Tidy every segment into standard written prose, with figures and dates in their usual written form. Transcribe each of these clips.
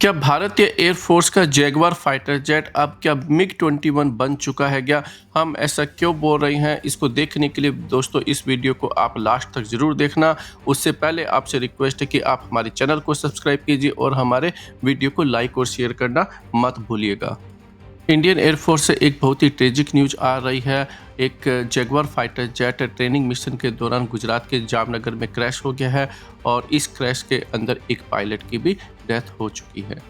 क्या भारतीय एयरफोर्स का जैगवार फाइटर जेट अब क्या मिग-21 बन चुका है क्या? हम ऐसा क्यों बोल रहे हैं? इसको देखने के लिए दोस्तों इस वीडियो को आप लास्ट तक ज़रूर देखना। उससे पहले आपसे रिक्वेस्ट है कि आप हमारे चैनल को सब्सक्राइब कीजिए और हमारे वीडियो को लाइक और शेयर करना मत भूलिएगा। इंडियन एयरफोर्स से एक बहुत ही ट्रेजिक न्यूज़ आ रही है। एक Jaguar fighter jet training mission के दौरान गुजरात के जामनगर में क्रैश हो गया है और इस क्रैश के अंदर एक पायलट की भी डेथ हो चुकी है।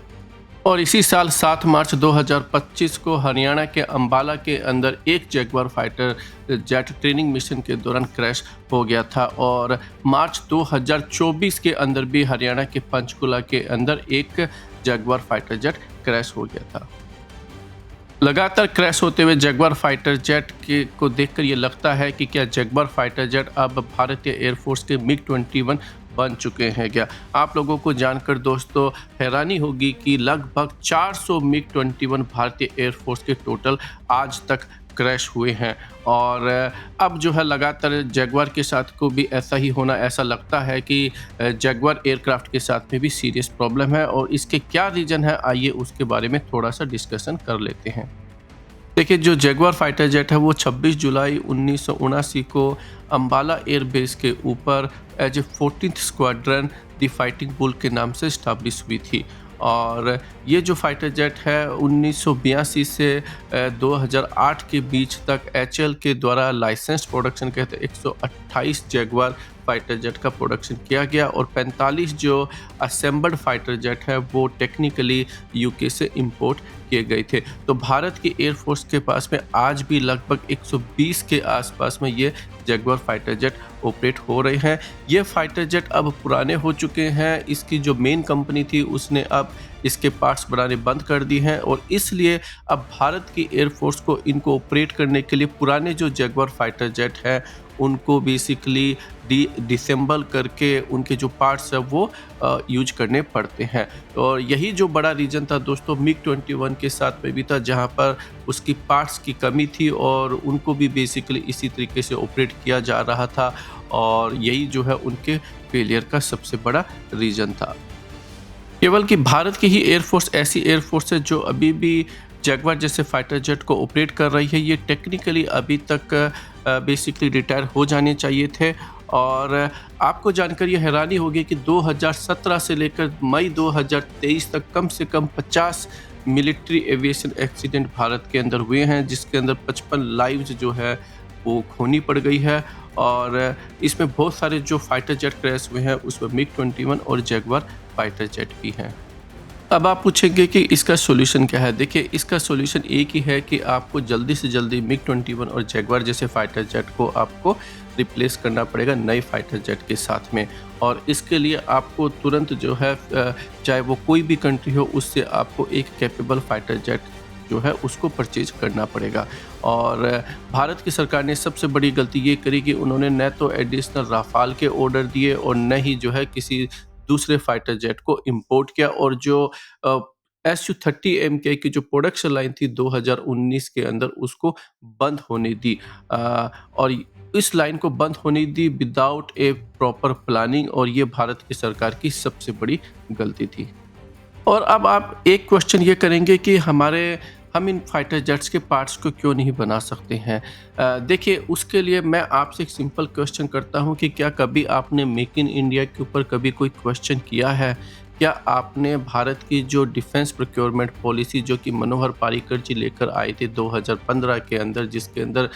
और इसी साल 7 मार्च 2025 को हरियाणा के अंबाला के अंदर एक Jaguar fighter jet training mission के दौरान क्रैश हो गया था और मार्च 2024 के अंदर भी हरियाणा के पंचकुला के अंदर एक जैगवार फाइटर जेट क्रैश हो गया था। लगातार क्रैश होते हुए जैगवार फाइटर जेट को देखकर ये लगता है कि क्या जैगवार फाइटर जेट अब भारतीय एयरफोर्स के मिग-21 बन चुके हैं क्या? आप लोगों को जानकर दोस्तों हैरानी होगी कि लगभग 400 मिग-21 भारतीय एयरफोर्स के टोटल आज तक क्रैश हुए हैं और अब जो है लगातार जैगवार के साथ को भी ऐसा ही होना ऐसा लगता है कि जैगवार एयरक्राफ्ट के साथ में भी सीरियस प्रॉब्लम है और इसके क्या रीज़न है, आइए उसके बारे में थोड़ा सा डिस्कशन कर लेते हैं। देखिए, जो जैगवार फाइटर जेट है वो 26 जुलाई 1979 को अंबाला एयर बेस के ऊपर as a 14th squadron the fighting bull के नाम से स्टैब्लिश हुई थी और ये जो फाइटर जेट है 1982 से 2008 के बीच तक एचएएल के द्वारा लाइसेंस प्रोडक्शन के तहत 128 जैगवार फाइटर जेट का प्रोडक्शन किया गया और 45 जो असेंबल्ड फाइटर जेट है वो टेक्निकली यूके से इंपोर्ट किए गए थे। तो भारत की एयरफोर्स के पास में आज भी लगभग 120 के आसपास में ये जैगवार फाइटर जेट ऑपरेट हो रहे हैं। ये फाइटर जेट अब पुराने हो चुके हैं, इसकी जो मेन कंपनी थी उसने अब इसके पार्ट्स बनाने बंद कर दिए हैं और इसलिए अब भारत की एयरफोर्स को इनको ऑपरेट करने के लिए पुराने जो जैगवार फाइटर जेट हैं उनको बेसिकली डिसेंबल करके उनके जो पार्ट्स है वो यूज करने पड़ते हैं। और यही जो बड़ा रीज़न था दोस्तों मिग-21 के साथ में भी था, जहां पर उसकी पार्ट्स की कमी थी और उनको भी बेसिकली इसी तरीके से ऑपरेट किया जा रहा था और यही जो है उनके फेलियर का सबसे बड़ा रीज़न था। केवल कि भारत की ही एयरफोर्स ऐसी एयरफोर्स है जो अभी भी जैगवार जैसे फाइटर जेट को ऑपरेट कर रही है। ये टेक्निकली अभी तक बेसिकली रिटायर हो जाने चाहिए थे और आपको जानकर ये हैरानी होगी कि 2017 से लेकर मई 2023 तक कम से कम 50 मिलिट्री एविएशन एक्सीडेंट भारत के अंदर हुए हैं, जिसके अंदर 55 लाइव्स जो है वो खोनी पड़ गई है और इसमें बहुत सारे जो फाइटर जेट क्रैश हुए हैं उसमें मिग-21 और जैगवार फाइटर जेट भी हैं। अब आप पूछेंगे कि इसका सॉल्यूशन क्या है? देखिए, इसका सॉल्यूशन एक ही है कि आपको जल्दी से जल्दी मिग-21 और जैगवार जैसे फाइटर जेट को आपको रिप्लेस करना पड़ेगा नए फाइटर जेट के साथ में और इसके लिए आपको तुरंत जो है चाहे वो कोई भी कंट्री हो उससे आपको एक कैपेबल फाइटर जेट जो है उसको परचेज करना पड़ेगा। और भारत की सरकार ने सबसे बड़ी गलती ये करी कि उन्होंने न तो एडिशनल राफाल के ऑर्डर दिए और न ही जो है किसी दूसरे फाइटर जेट को इंपोर्ट किया और जो SU-30MK की जो प्रोडक्शन लाइन थी 2019 के अंदर उसको बंद होने दी और इस लाइन को बंद होने दी विदाउट ए प्रॉपर प्लानिंग और ये भारत की सरकार की सबसे बड़ी गलती थी। और अब आप एक क्वेश्चन ये करेंगे कि हम इन फाइटर जेट्स के पार्ट्स को क्यों नहीं बना सकते हैं? देखिए, उसके लिए मैं आपसे एक सिंपल क्वेश्चन करता हूं कि क्या कभी आपने मेक इन इंडिया के ऊपर कभी कोई क्वेश्चन किया है? क्या आपने भारत की जो डिफेंस प्रोक्योरमेंट पॉलिसी जो कि मनोहर पार्रिकर जी लेकर आए थे 2015 के अंदर, जिसके अंदर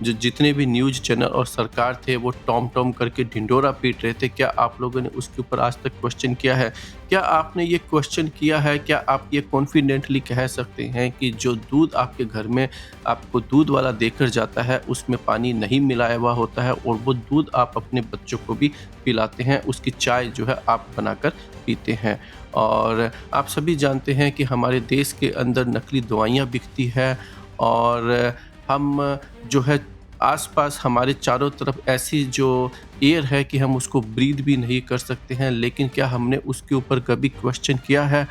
जो जितने भी न्यूज़ चैनल और सरकार थे वो टॉम करके ढिंढोरा पीट रहे थे, क्या आप लोगों ने उसके ऊपर आज तक क्वेश्चन किया है? क्या आपने ये क्वेश्चन किया है? क्या आप ये कॉन्फिडेंटली कह सकते हैं कि जो दूध आपके घर में आपको दूध वाला देकर जाता है उसमें पानी नहीं मिलाया हुआ होता है और वो दूध आप अपने बच्चों को भी पिलाते हैं, उसकी चाय जो है आप बनाकर पीते हैं? और आप सभी जानते हैं कि हमारे देश के अंदर नकली दवाइयाँ बिकती है और हम जो है आसपास हमारे चारों तरफ ऐसी जो एयर है कि हम उसको ब्रीथ भी नहीं कर सकते हैं, लेकिन क्या हमने उसके ऊपर कभी क्वेश्चन किया है?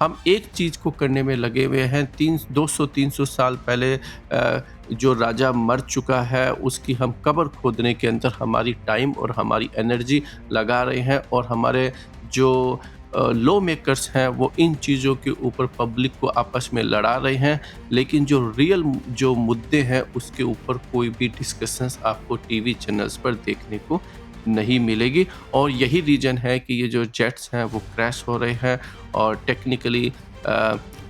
हम एक चीज़ को करने में लगे हुए हैं, 200-300 साल पहले जो राजा मर चुका है उसकी हम कब्र खोदने के अंदर हमारी टाइम और हमारी एनर्जी लगा रहे हैं और हमारे जो लॉ मेकर्स हैं वो इन चीज़ों के ऊपर पब्लिक को आपस में लड़ा रहे हैं, लेकिन जो रियल जो मुद्दे हैं उसके ऊपर कोई भी डिस्कशंस आपको टीवी चैनल्स पर देखने को नहीं मिलेगी। और यही रीज़न है कि ये जो जेट्स हैं वो क्रैश हो रहे हैं। और टेक्निकली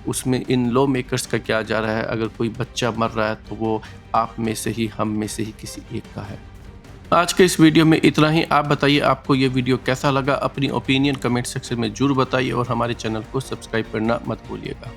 उसमें इन लॉ मेकर्स का क्या जा रहा है, अगर कोई बच्चा मर रहा है तो वो आप में से ही, हम में से ही किसी एक का है। आज के इस वीडियो में इतना ही। आप बताइए आपको ये वीडियो कैसा लगा, अपनी ओपिनियन कमेंट सेक्शन में ज़रूर बताइए और हमारे चैनल को सब्सक्राइब करना मत भूलिएगा।